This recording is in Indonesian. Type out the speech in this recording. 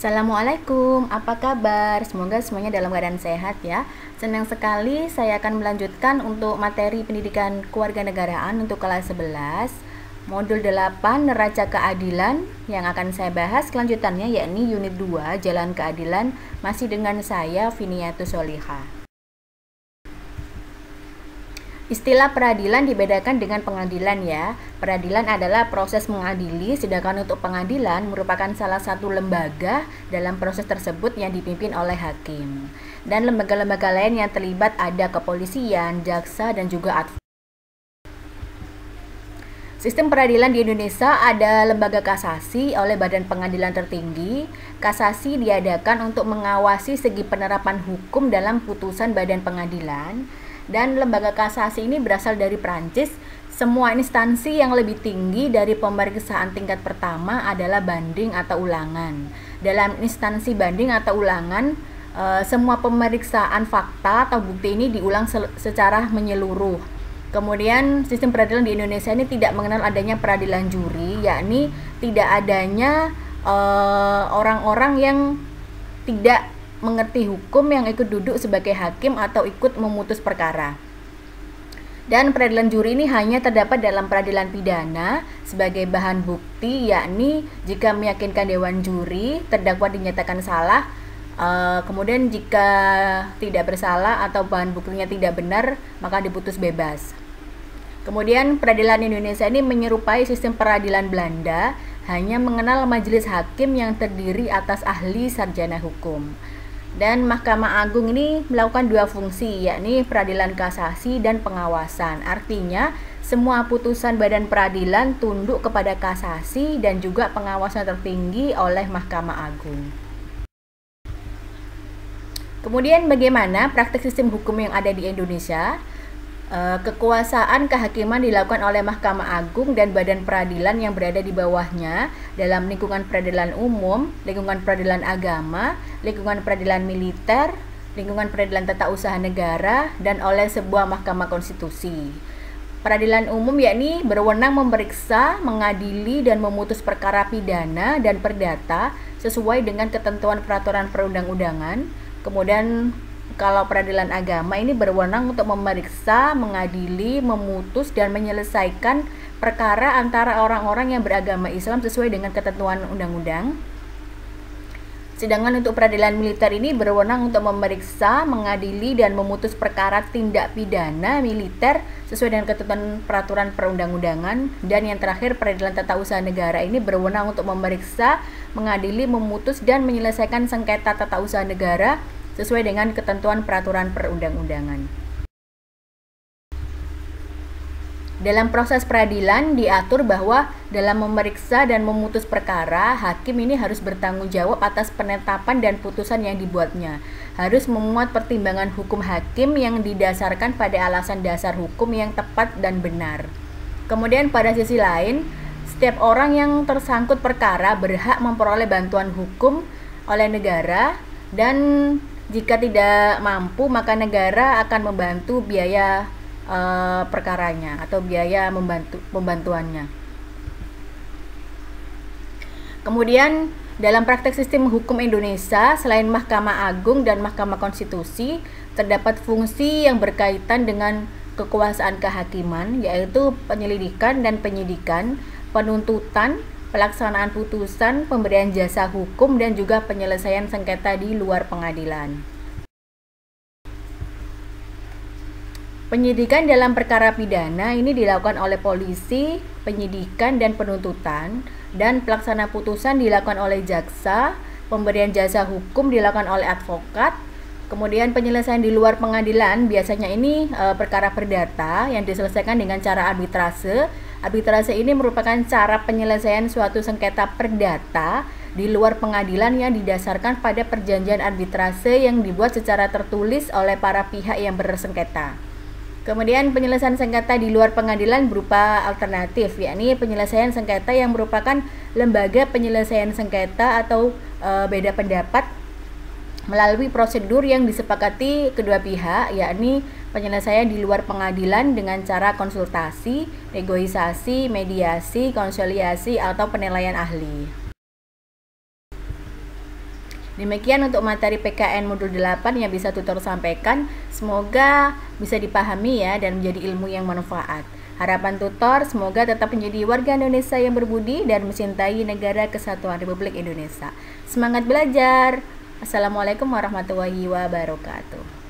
Assalamualaikum, apa kabar? Semoga semuanya dalam keadaan sehat ya. Senang sekali saya akan melanjutkan untuk materi pendidikan kewarganegaraan untuk kelas 11 Modul 8 Neraca Keadilan yang akan saya bahas kelanjutannya yakni unit 2 Jalan Keadilan masih dengan saya Viniatus Solihah. Istilah peradilan dibedakan dengan pengadilan ya. Peradilan adalah proses mengadili, sedangkan untuk pengadilan merupakan salah satu lembaga dalam proses tersebut yang dipimpin oleh hakim. Dan lembaga-lembaga lain yang terlibat ada kepolisian, jaksa, dan juga advokat. Sistem peradilan di Indonesia ada lembaga kasasi oleh Badan Pengadilan Tertinggi. Kasasi diadakan untuk mengawasi segi penerapan hukum dalam putusan Badan Pengadilan. Dan lembaga kasasi ini berasal dari Prancis. Semua instansi yang lebih tinggi dari pemeriksaan tingkat pertama adalah banding atau ulangan. Dalam instansi banding atau ulangan, semua pemeriksaan fakta atau bukti ini diulang secara menyeluruh. Kemudian sistem peradilan di Indonesia ini tidak mengenal adanya peradilan juri, yakni tidak adanya orang-orang yang tidak mengerti hukum yang ikut duduk sebagai hakim atau ikut memutus perkara. Dan peradilan juri ini hanya terdapat dalam peradilan pidana sebagai bahan bukti, yakni jika meyakinkan dewan juri terdakwa dinyatakan salah, kemudian jika tidak bersalah atau bahan buktinya tidak benar maka diputus bebas. Kemudian peradilan Indonesia ini menyerupai sistem peradilan Belanda, hanya mengenal majelis hakim yang terdiri atas ahli sarjana hukum. Dan Mahkamah Agung ini melakukan dua fungsi, yakni peradilan kasasi dan pengawasan. Artinya, semua putusan badan peradilan tunduk kepada kasasi dan juga pengawasan tertinggi oleh Mahkamah Agung. Kemudian bagaimana praktik sistem hukum yang ada di Indonesia? Kekuasaan kehakiman dilakukan oleh Mahkamah Agung dan badan peradilan yang berada di bawahnya dalam lingkungan peradilan umum, lingkungan peradilan agama, lingkungan peradilan militer, lingkungan peradilan tata usaha negara, dan oleh sebuah mahkamah konstitusi. Peradilan umum yakni berwenang memeriksa, mengadili, dan memutus perkara pidana dan perdata sesuai dengan ketentuan peraturan perundang-undangan. Kemudian kalau peradilan agama ini berwenang untuk memeriksa, mengadili, memutus, dan menyelesaikan perkara antara orang-orang yang beragama Islam sesuai dengan ketentuan undang-undang. Sedangkan untuk peradilan militer ini berwenang untuk memeriksa, mengadili, dan memutus perkara tindak pidana militer sesuai dengan ketentuan peraturan perundang-undangan. Dan yang terakhir, peradilan tata usaha negara ini berwenang untuk memeriksa, mengadili, memutus, dan menyelesaikan sengketa tata usaha negara sesuai dengan ketentuan peraturan perundang-undangan. Dalam proses peradilan diatur bahwa dalam memeriksa dan memutus perkara, hakim ini harus bertanggung jawab atas penetapan dan putusan yang dibuatnya. Harus memuat pertimbangan hukum hakim yang didasarkan pada alasan dasar hukum yang tepat dan benar. Kemudian pada sisi lain, setiap orang yang tersangkut perkara berhak memperoleh bantuan hukum oleh negara, dan jika tidak mampu maka negara akan membantu biaya perkaranya atau biaya pembantuannya. Kemudian dalam praktek sistem hukum Indonesia, selain Mahkamah Agung dan Mahkamah Konstitusi, terdapat fungsi yang berkaitan dengan kekuasaan kehakiman, yaitu penyelidikan dan penyidikan, penuntutan, pelaksanaan putusan, pemberian jasa hukum, dan juga penyelesaian sengketa di luar pengadilan. Penyidikan dalam perkara pidana ini dilakukan oleh polisi, penyidikan dan penuntutan, dan pelaksana putusan dilakukan oleh jaksa, pemberian jasa hukum dilakukan oleh advokat. Kemudian penyelesaian di luar pengadilan biasanya ini perkara perdata yang diselesaikan dengan cara arbitrase. Arbitrase ini merupakan cara penyelesaian suatu sengketa perdata di luar pengadilan yang didasarkan pada perjanjian arbitrase yang dibuat secara tertulis oleh para pihak yang bersengketa. Kemudian penyelesaian sengketa di luar pengadilan berupa alternatif, yakni penyelesaian sengketa yang merupakan lembaga penyelesaian sengketa atau beda pendapat melalui prosedur yang disepakati kedua pihak, yakni penyelesaian di luar pengadilan dengan cara konsultasi, negosiasi, mediasi, konsiliasi, atau penilaian ahli. Demikian untuk materi PKN modul 8 yang bisa tutor sampaikan. Semoga bisa dipahami ya dan menjadi ilmu yang manfaat. Harapan tutor semoga tetap menjadi warga Indonesia yang berbudi dan mencintai negara kesatuan Republik Indonesia. Semangat belajar. Assalamualaikum warahmatullahi wabarakatuh.